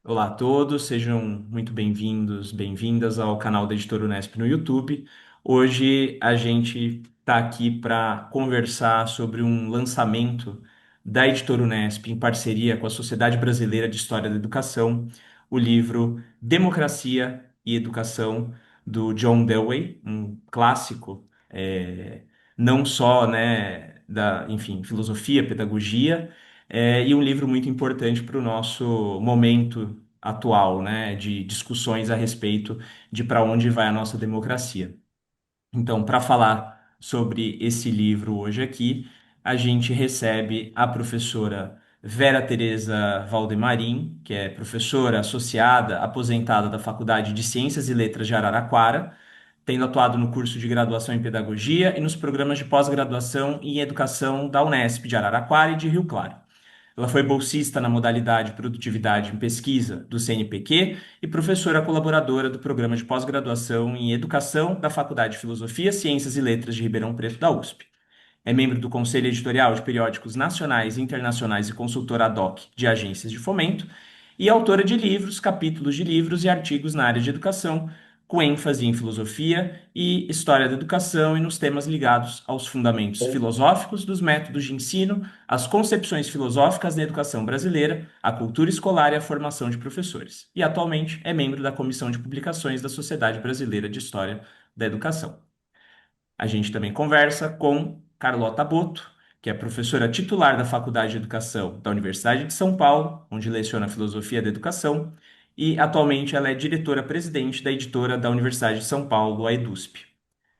Olá a todos, sejam muito bem-vindos, bem-vindas ao canal da Editora Unesp no YouTube. Hoje a gente está aqui para conversar sobre um lançamento da Editora Unesp em parceria com a Sociedade Brasileira de História da Educação, o livro Democracia e Educação, do John Dewey, um clássico, não só, enfim, filosofia, pedagogia, e um livro muito importante para o nosso momento atual, né, de discussões a respeito de para onde vai a nossa democracia. Então, para falar sobre esse livro hoje aqui, a gente recebe a professora Vera Teresa Valdemarim, que é professora associada, aposentada da Faculdade de Ciências e Letras de Araraquara, tendo atuado no curso de graduação em Pedagogia e nos programas de pós-graduação em Educação da Unesp de Araraquara e de Rio Claro. Ela foi bolsista na modalidade Produtividade em Pesquisa do CNPq e professora colaboradora do programa de pós-graduação em Educação da Faculdade de Filosofia, Ciências e Letras de Ribeirão Preto da USP. É membro do Conselho Editorial de Periódicos Nacionais e Internacionais e consultora ad hoc de agências de fomento e autora de livros, capítulos de livros e artigos na área de educação, com ênfase em filosofia e história da educação e nos temas ligados aos fundamentos filosóficos dos métodos de ensino, as concepções filosóficas da educação brasileira, a cultura escolar e a formação de professores. E atualmente é membro da Comissão de Publicações da Sociedade Brasileira de História da Educação. A gente também conversa com Carlota Boto, que é professora titular da Faculdade de Educação da Universidade de São Paulo, onde leciona Filosofia da Educação, e atualmente ela é diretora-presidente da editora da Universidade de São Paulo, a EDUSP.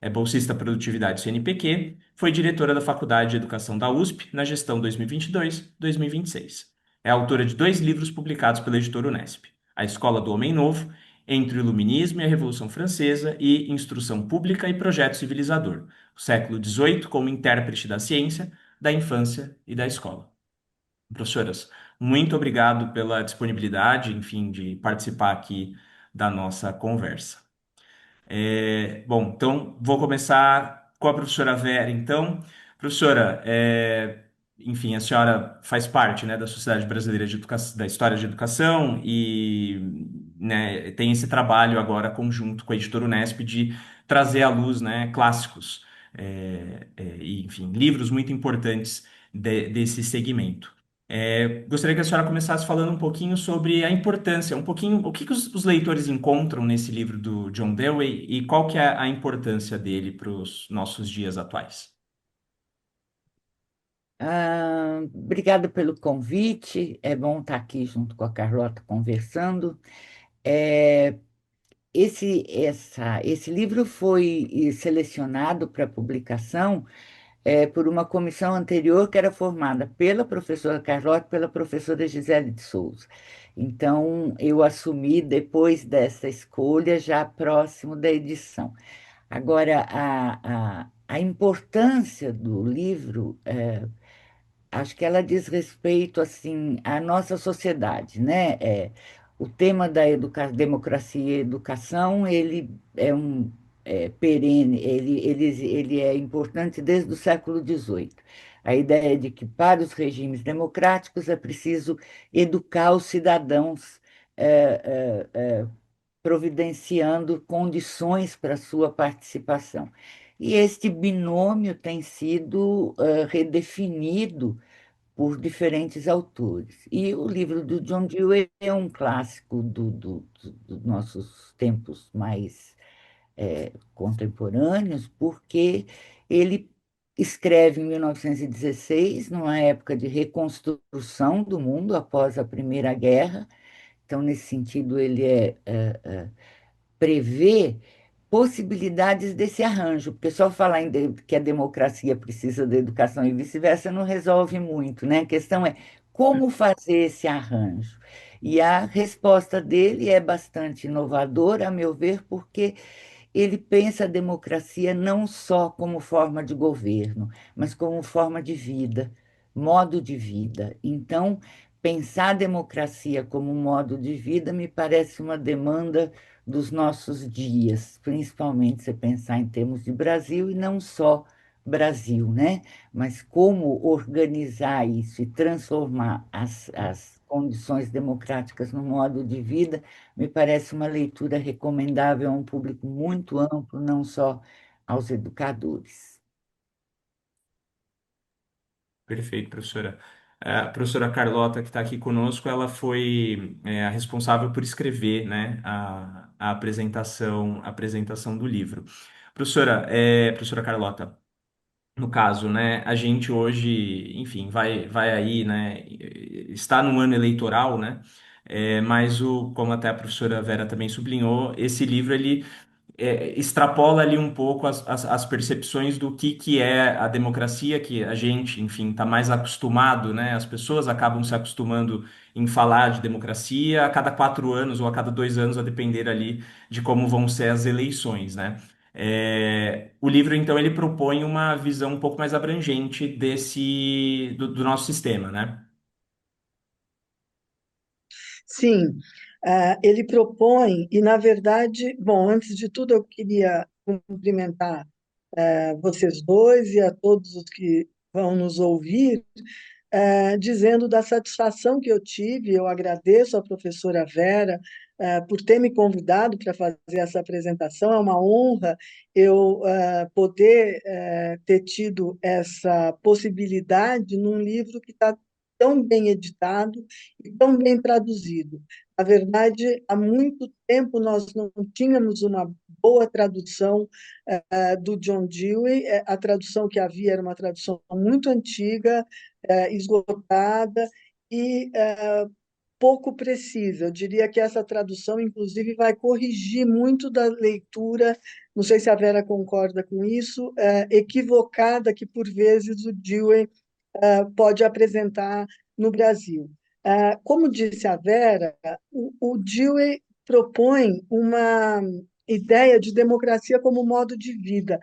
É bolsista Produtividade CNPq, foi diretora da Faculdade de Educação da USP na gestão 2022-2026. É autora de dois livros publicados pela editora Unesp: A Escola do Homem Novo, Entre o Iluminismo e a Revolução Francesa, e Instrução Pública e Projeto Civilizador, o século XVIII como intérprete da ciência, da infância e da escola. Professoras, muito obrigado pela disponibilidade, enfim, de participar aqui da nossa conversa. Bom, então vou começar com a professora Vera. Então, professora, enfim, a senhora faz parte, né, da Sociedade Brasileira de Educação, da História de Educação e, né, tem esse trabalho agora conjunto com a editora Unesp de trazer à luz, né, clássicos, e, enfim, livros muito importantes desse segmento. Gostaria que a senhora começasse falando um pouquinho sobre a importância, um pouquinho, o que que os leitores encontram nesse livro do John Dewey e qual que é a importância dele para os nossos dias atuais. Obrigada pelo convite. É bom estar aqui junto com a Carlota conversando. É, esse livro foi selecionado para publicação por uma comissão anterior que era formada pela professora Carlota e pela professora Gisele de Souza. Então, eu assumi depois dessa escolha, já próximo da edição. Agora, a importância do livro. Acho que ela diz respeito assim à nossa sociedade, né? O tema da democracia e educação, ele é perene, ele é importante desde o século XVIII. A ideia de que para os regimes democráticos é preciso educar os cidadãos, providenciando condições para sua participação. E este binômio tem sido redefinido por diferentes autores. E o livro do John Dewey é um clássico dos nossos tempos mais contemporâneos, porque ele escreve em 1916, numa época de reconstrução do mundo após a Primeira Guerra. Então, nesse sentido, ele prevê possibilidades desse arranjo, porque só falar que a democracia precisa da educação e vice-versa não resolve muito, né? A questão é como fazer esse arranjo. E a resposta dele é bastante inovadora, a meu ver, porque ele pensa a democracia não só como forma de governo, mas como forma de vida, modo de vida. Então, pensar a democracia como modo de vida me parece uma demanda dos nossos dias, principalmente se pensar em termos de Brasil e não só Brasil, né? Mas como organizar isso e transformar as condições democráticas no modo de vida, me parece uma leitura recomendável a um público muito amplo, não só aos educadores. Perfeito, professora. A professora Carlota, que está aqui conosco, ela foi a responsável por escrever, né, a apresentação do livro. Professora Carlota, no caso, né, a gente hoje, enfim, vai aí, né, está num ano eleitoral, né, mas como até a professora Vera também sublinhou, esse livro ele extrapola ali um pouco as percepções do que é a democracia, que a gente, enfim, está mais acostumado, né? As pessoas acabam se acostumando em falar de democracia a cada 4 anos ou a cada 2 anos, a depender ali de como vão ser as eleições, né? O livro, então, ele propõe uma visão um pouco mais abrangente do nosso sistema, né? Sim, ele propõe, e na verdade, bom, antes de tudo eu queria cumprimentar vocês dois e a todos os que vão nos ouvir, dizendo da satisfação que eu tive. Eu agradeço à professora Vera por ter me convidado para fazer essa apresentação. É uma honra eu poder ter tido essa possibilidade num livro que está tão bem editado e tão bem traduzido. Na verdade, há muito tempo nós não tínhamos uma boa tradução do John Dewey. A tradução que havia era uma tradução muito antiga, esgotada e pouco precisa. Eu diria que essa tradução, inclusive, vai corrigir muito da leitura, não sei se a Vera concorda com isso, equivocada que, por vezes, o Dewey pode apresentar no Brasil. Como disse a Vera, o Dewey propõe uma ideia de democracia como modo de vida.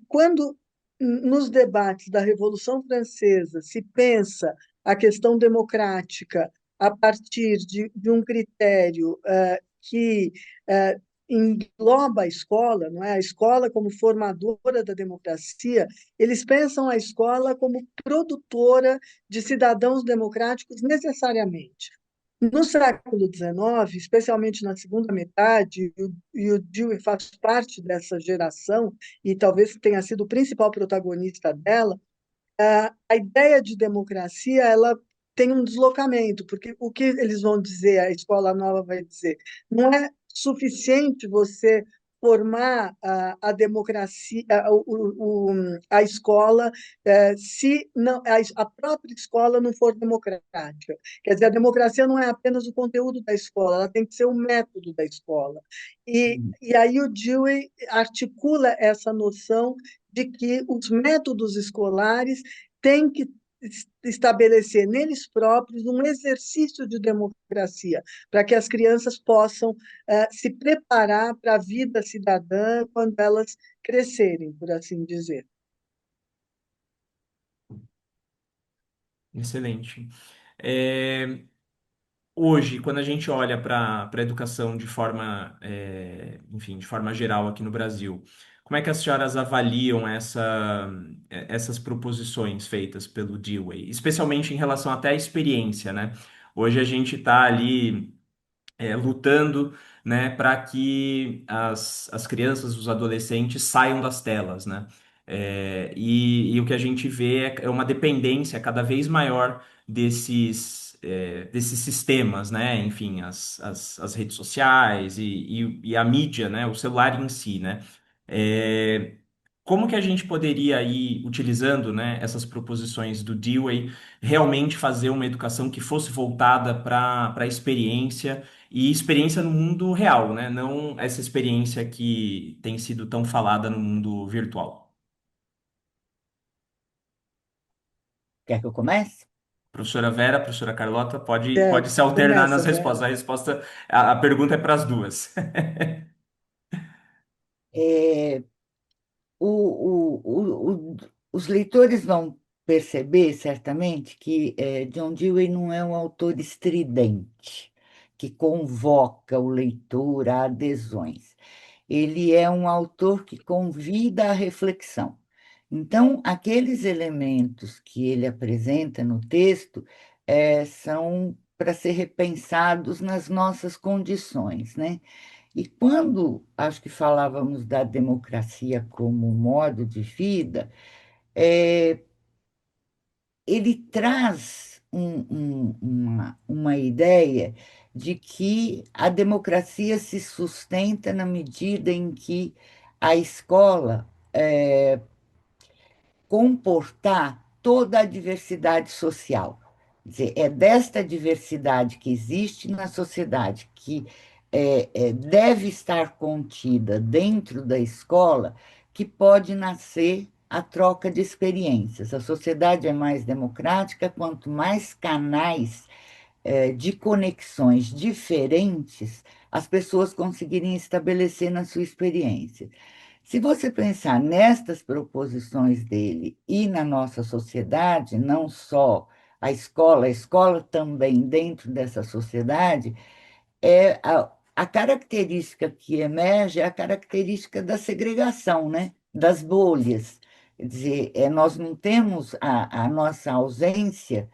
Quando nos debates da Revolução Francesa se pensa a questão democrática a partir de um critério que engloba a escola, não é? A escola como formadora da democracia, eles pensam a escola como produtora de cidadãos democráticos necessariamente. No século XIX, especialmente na segunda metade, e o Dewey faz parte dessa geração, e talvez tenha sido o principal protagonista dela, a ideia de democracia ela tem um deslocamento, porque o que eles vão dizer, a escola nova vai dizer, não é suficiente você formar a democracia, a escola, se não, a própria escola não for democrática. Quer dizer, a democracia não é apenas o conteúdo da escola, ela tem que ser o método da escola. E aí o Dewey articula essa noção de que os métodos escolares têm que estabelecer neles próprios um exercício de democracia, para que as crianças possam se preparar para a vida cidadã quando elas crescerem, por assim dizer. Excelente. É, Hoje, quando a gente olha para a educação de forma, enfim, de forma geral aqui no Brasil, como é que as senhoras avaliam essas proposições feitas pelo Dewey, especialmente em relação até à experiência, né? Hoje a gente está ali lutando, né, para que as crianças, os adolescentes saiam das telas, né? E o que a gente vê é uma dependência cada vez maior desses sistemas, né? Enfim, as redes sociais e a mídia, né? O celular em si, né? É, Como que a gente poderia ir utilizando, né, essas proposições do Dewey, realmente fazer uma educação que fosse voltada para a experiência e experiência no mundo real, né? Não essa experiência que tem sido tão falada no mundo virtual. Quer que eu comece? Professora Vera, professora Carlota, pode se alternar Começa, nas respostas. Vera. A pergunta é para as duas. É, os leitores vão perceber, certamente, que John Dewey não é um autor estridente, que convoca o leitor a adesões. Ele é um autor que convida à reflexão. Então, aqueles elementos que ele apresenta no texto são para ser repensados nas nossas condições, né? E quando acho que falávamos da democracia como modo de vida, é, ele traz uma ideia de que a democracia se sustenta na medida em que a escola comportar toda a diversidade social. Quer dizer, é desta diversidade que existe na sociedade, que deve estar contida dentro da escola, que pode nascer a troca de experiências. A sociedade é mais democrática quanto mais canais de conexões diferentes as pessoas conseguirem estabelecer na sua experiência. Se você pensar nestas proposições dele e na nossa sociedade, não só a escola também dentro dessa sociedade, a característica que emerge é a característica da segregação, né? Das bolhas. Quer dizer, nós não temos a nossa ausência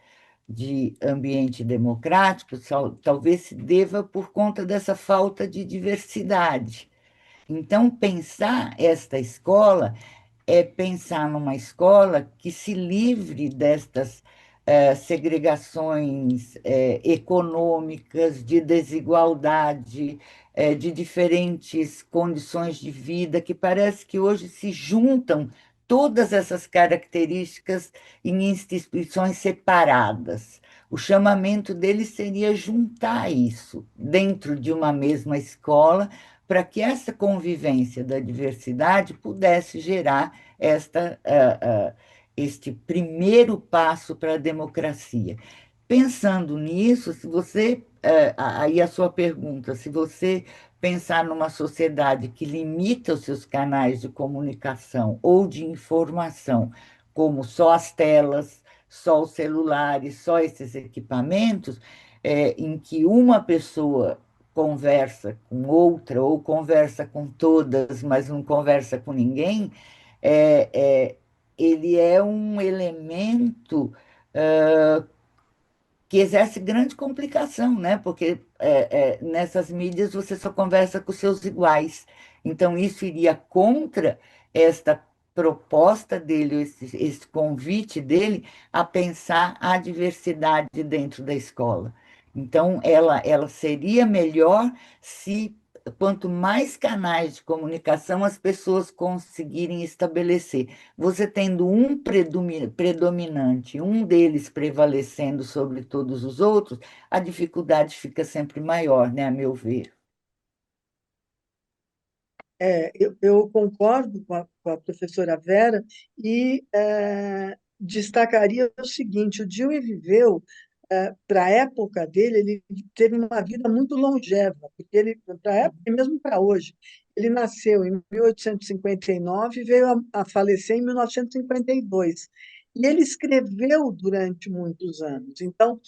de ambiente democrático, talvez se deva por conta dessa falta de diversidade. Então, pensar esta escola é pensar numa escola que se livre destas segregações econômicas, de desigualdade, de diferentes condições de vida, que parece que hoje se juntam todas essas características em instituições separadas. O chamamento dele seria juntar isso dentro de uma mesma escola, para que essa convivência da diversidade pudesse gerar este primeiro passo para a democracia. Pensando nisso, se você, aí a sua pergunta, se você pensar numa sociedade que limita os seus canais de comunicação ou de informação, como só as telas, só os celulares, só esses equipamentos, em que uma pessoa conversa com outra ou conversa com todas, mas não conversa com ninguém, é, é, ele é um elemento que exerce grande complicação, né? Porque nessas mídias você só conversa com seus iguais. Então, isso iria contra esta proposta dele, esse convite dele a pensar a diversidade dentro da escola. Então, ela seria melhor se quanto mais canais de comunicação as pessoas conseguirem estabelecer. Você tendo um predominante, um deles prevalecendo sobre todos os outros, a dificuldade fica sempre maior, né, a meu ver. Eu concordo com a professora Vera e destacaria o seguinte: o Dewey viveu, para a época dele, ele teve uma vida muito longeva, porque ele, para a época e mesmo para hoje, ele nasceu em 1859 e veio a falecer em 1952. E ele escreveu durante muitos anos. Então,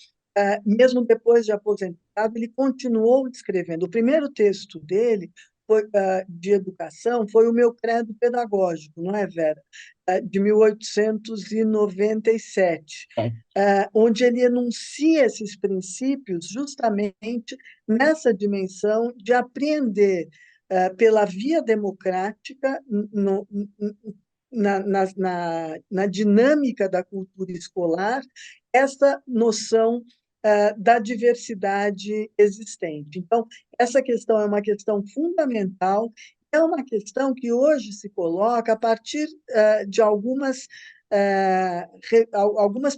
mesmo depois de aposentado, ele continuou escrevendo. O primeiro texto dele de educação foi o Meu Credo Pedagógico, não é, Vera? De 1897, É. onde ele enuncia esses princípios justamente nessa dimensão de apreender pela via democrática, na dinâmica da cultura escolar, essa noção da diversidade existente. Então, essa questão é uma questão fundamental, é uma questão que hoje se coloca a partir de algumas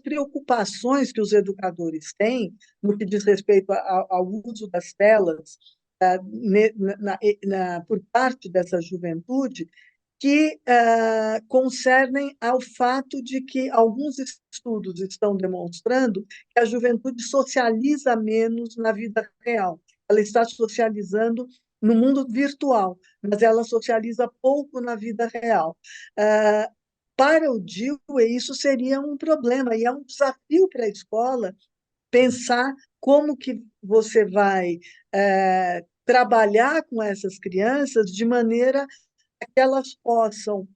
preocupações que os educadores têm no que diz respeito ao uso das telas por parte dessa juventude, que concernem ao fato de que alguns estudos estão demonstrando que a juventude socializa menos na vida real. Ela está socializando no mundo virtual, mas ela socializa pouco na vida real. Para o Dewey, isso seria um problema, e é um desafio para a escola pensar como que você vai trabalhar com essas crianças de maneira que elas possam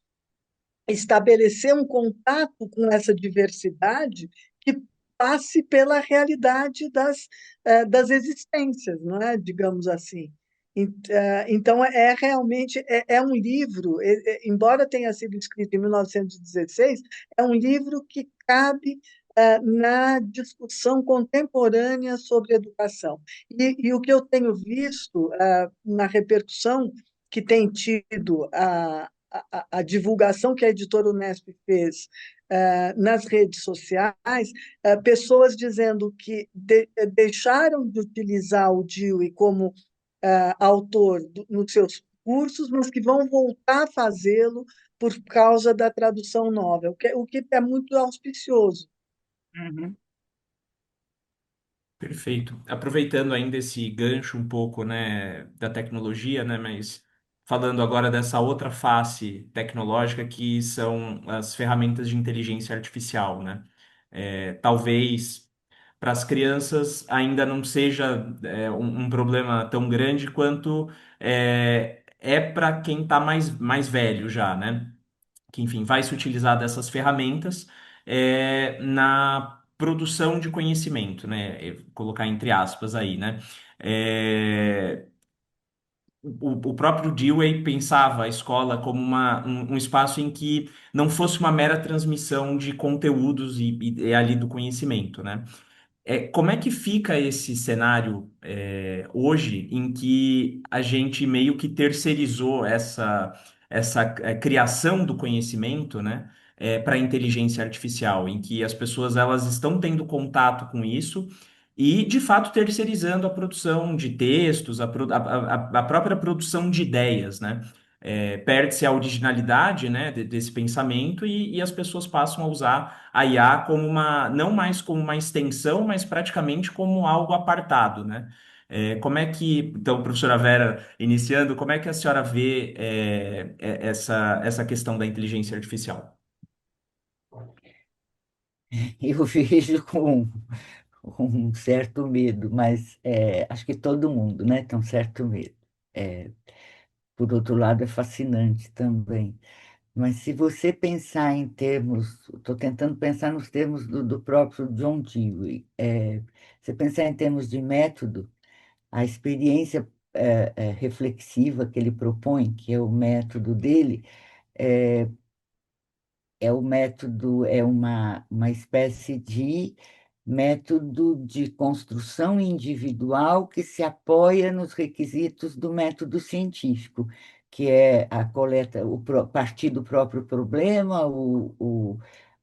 estabelecer um contato com essa diversidade que passe pela realidade das existências, não é? Digamos assim. Então, realmente um livro, embora tenha sido escrito em 1916, é um livro que cabe na discussão contemporânea sobre educação. E o que eu tenho visto na repercussão que tem tido a divulgação que a editora Unesp fez nas redes sociais, pessoas dizendo que deixaram de utilizar o Dewey como autor nos seus cursos, mas que vão voltar a fazê-lo por causa da tradução nova, o que é muito auspicioso. Uhum. Perfeito. Aproveitando ainda esse gancho um pouco, né, da tecnologia, né, mas falando agora dessa outra face tecnológica que são as ferramentas de inteligência artificial, né? Talvez para as crianças ainda não seja um problema tão grande quanto para quem está mais velho já, né? Que, enfim, vai se utilizar dessas ferramentas na produção de conhecimento, né? Colocar entre aspas aí, né? É, o próprio Dewey pensava a escola como um espaço em que não fosse uma mera transmissão de conteúdos e ali do conhecimento, né? Como é que fica esse cenário hoje em que a gente meio que terceirizou essa criação do conhecimento, né, para a inteligência artificial, em que as pessoas elas estão tendo contato com isso e, de fato, terceirizando a produção de textos, a própria produção de ideias, né? Perde-se a originalidade, né, desse pensamento e as pessoas passam a usar a IA como não mais como uma extensão, mas praticamente como algo apartado, né? Como é que, então, professora Vera, iniciando, como é que a senhora vê essa questão da inteligência artificial? Eu vejo com um certo medo, mas acho que todo mundo, né, tem um certo medo. É, por outro lado, é fascinante também. Mas se você pensar em termos, estou tentando pensar nos termos do próprio John Dewey, você pensar em termos de método, a experiência reflexiva que ele propõe, que é o método dele, é, é o método, é uma espécie de método de construção individual que se apoia nos requisitos do método científico, que é a coleta, partir do próprio problema,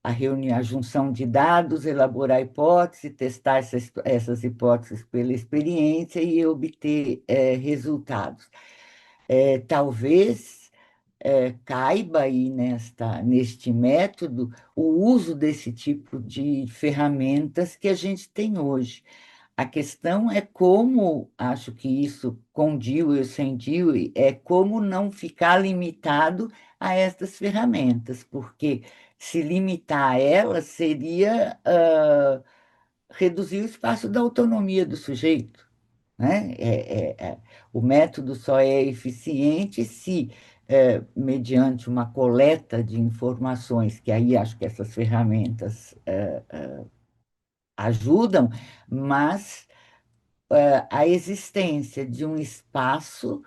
a reunião, a junção de dados, elaborar hipóteses, testar essas hipóteses pela experiência e obter resultados. Talvez caiba aí neste método o uso desse tipo de ferramentas que a gente tem hoje. A questão é como, acho que isso com Dewey ou sem Dewey, é como não ficar limitado a estas ferramentas, porque se limitar a elas seria reduzir o espaço da autonomia do sujeito, né? O método só é eficiente se, mediante uma coleta de informações, que aí acho que essas ferramentas ajudam, mas a existência de um espaço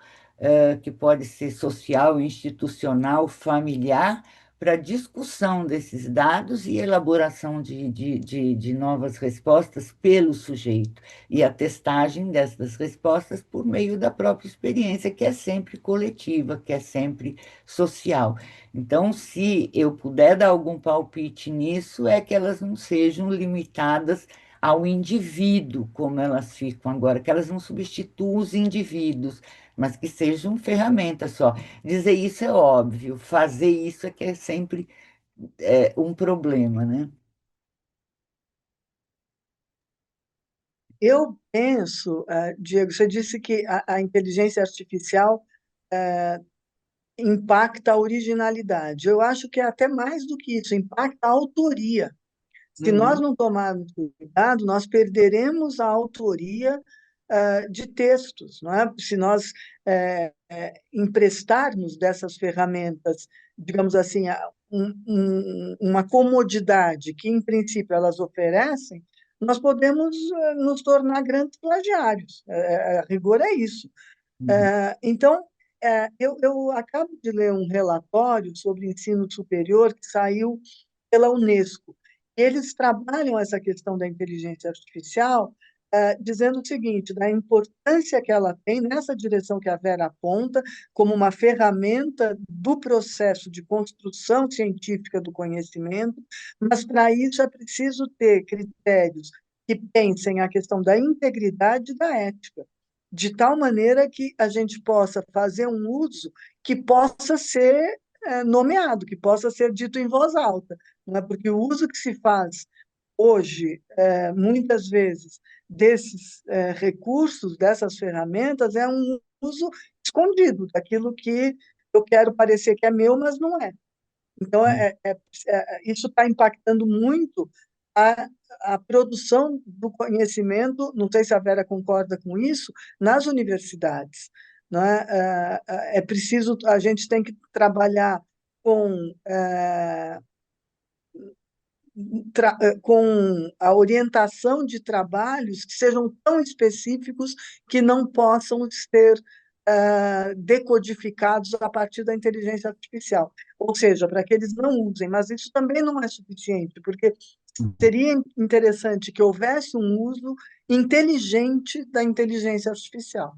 que pode ser social, institucional, familiar, para discussão desses dados e elaboração de novas respostas pelo sujeito, e a testagem dessas respostas por meio da própria experiência, que é sempre coletiva, que é sempre social. Então, se eu puder dar algum palpite nisso, é que elas não sejam limitadas ao indivíduo, como elas ficam agora, que elas não substituam os indivíduos, mas que sejam ferramentas só. Dizer isso é óbvio, fazer isso é que é sempre um problema, né? Eu penso, Diego, você disse que a inteligência artificial impacta a originalidade. Eu acho que é até mais do que isso, impacta a autoria. Se nós Uhum. não tomarmos cuidado, nós perderemos a autoria de textos, não é? Se nós emprestarmos dessas ferramentas, digamos assim, uma comodidade que, em princípio, elas oferecem, nós podemos nos tornar grandes plagiários. A rigor é isso. Uhum. Então, eu acabo de ler um relatório sobre ensino superior que saiu pela Unesco. Eles trabalham essa questão da inteligência artificial, dizendo o seguinte, da importância que ela tem nessa direção que a Vera aponta, como uma ferramenta do processo de construção científica do conhecimento, mas para isso é preciso ter critérios que pensem a questão da integridade e da ética, de tal maneira que a gente possa fazer um uso que possa ser nomeado, que possa ser dito em voz alta, não é? Porque o uso que se faz hoje, muitas vezes, desses recursos, dessas ferramentas, é um uso escondido daquilo que eu quero parecer que é meu, mas não é. Então, isso está impactando muito a, a produção do conhecimento, não sei se a Vera concorda com isso, nas universidades. Não é? É preciso, a gente tem que trabalhar com com a orientação de trabalhos que sejam tão específicos que não possam ser decodificados a partir da inteligência artificial. Ou seja, para que eles não usem, mas isso também não é suficiente, porque seria interessante que houvesse um uso inteligente da inteligência artificial.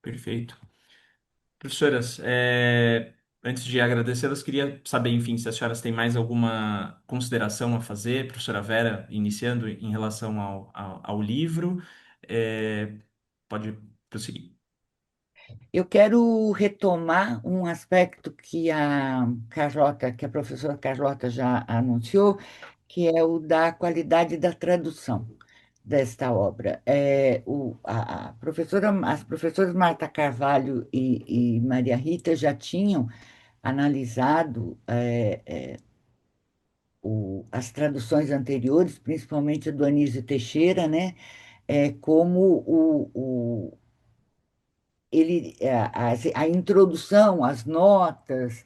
Perfeito. Professoras, antes de agradecê-las, queria saber, enfim, se as senhoras têm mais alguma consideração a fazer, professora Vera, iniciando em relação ao livro. É, pode prosseguir. Eu quero retomar um aspecto que a Carlota, que a professora Carlota já anunciou, que é o da qualidade da tradução desta obra. A professora, as professoras Marta Carvalho e Maria Rita já tinham analisado as traduções anteriores, principalmente do Anísio Teixeira, né? Como a introdução, as notas,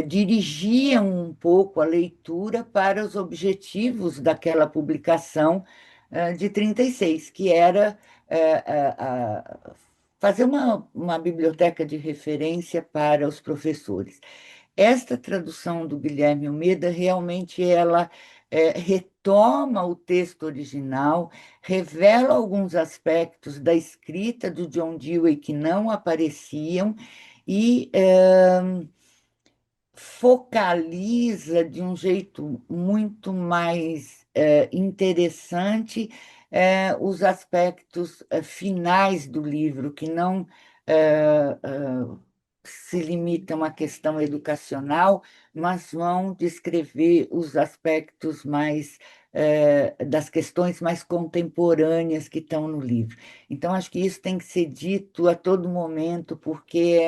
dirigiam um pouco a leitura para os objetivos daquela publicação de 36, que era fazer uma biblioteca de referência para os professores. Esta tradução do Guilherme Almeida realmente ela retoma o texto original, revela alguns aspectos da escrita do John Dewey que não apareciam e focaliza de um jeito muito mais interessante os aspectos finais do livro, que não se limitam à questão educacional, mas vão descrever os aspectos mais das questões mais contemporâneas que estão no livro. Então, acho que isso tem que ser dito a todo momento, porque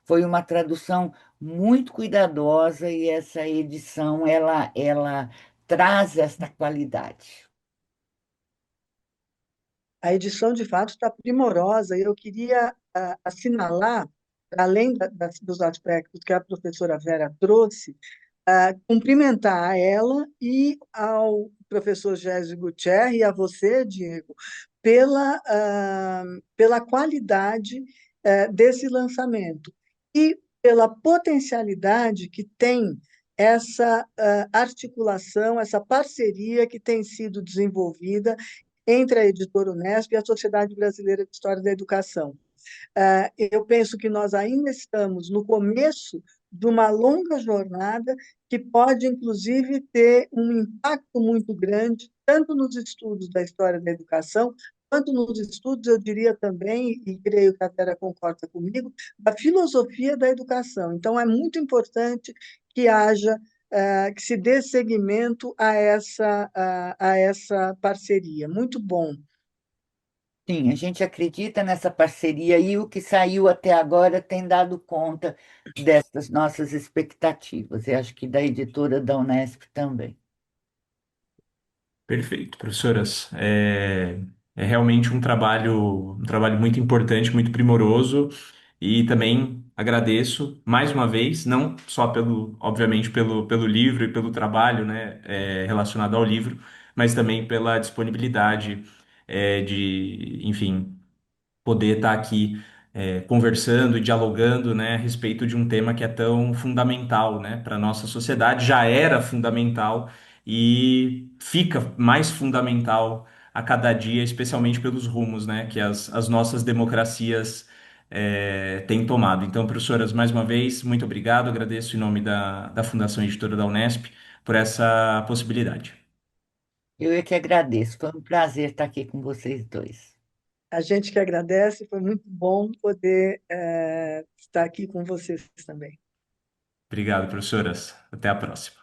foi uma tradução muito cuidadosa e essa edição ela traz esta qualidade. A edição, de fato, está primorosa e eu queria assinalar, além dos aspectos que a professora Vera trouxe, cumprimentar a ela e ao professor Gésio Gutierrez e a você, Diego, pela qualidade desse lançamento e pela potencialidade que tem essa articulação, essa parceria que tem sido desenvolvida entre a editora Unesp e a Sociedade Brasileira de História da Educação. Eu penso que nós ainda estamos no começo de uma longa jornada que pode, inclusive, ter um impacto muito grande, tanto nos estudos da história da educação, quanto nos estudos, eu diria também, e creio que a Vera concorda comigo, da filosofia da educação. Então, é muito importante que haja, que se dê seguimento a essa parceria. Muito bom. Sim, a gente acredita nessa parceria e o que saiu até agora tem dado conta dessas nossas expectativas. E acho que da editora da Unesp também. Perfeito, professoras. É realmente um trabalho muito importante, muito primoroso, e também agradeço mais uma vez, não só obviamente, pelo livro e pelo trabalho, né, relacionado ao livro, mas também pela disponibilidade, enfim, poder estar aqui conversando e dialogando, né, a respeito de um tema que é tão fundamental, né, para a nossa sociedade, já era fundamental e fica mais fundamental a cada dia, especialmente pelos rumos, né, que as nossas democracias têm tomado. Então, professoras, mais uma vez, muito obrigado, agradeço em nome da Fundação Editora da Unesp por essa possibilidade. Eu é que agradeço. Foi um prazer estar aqui com vocês dois. A gente que agradece, foi muito bom poder estar aqui com vocês também. Obrigado, professoras. Até a próxima.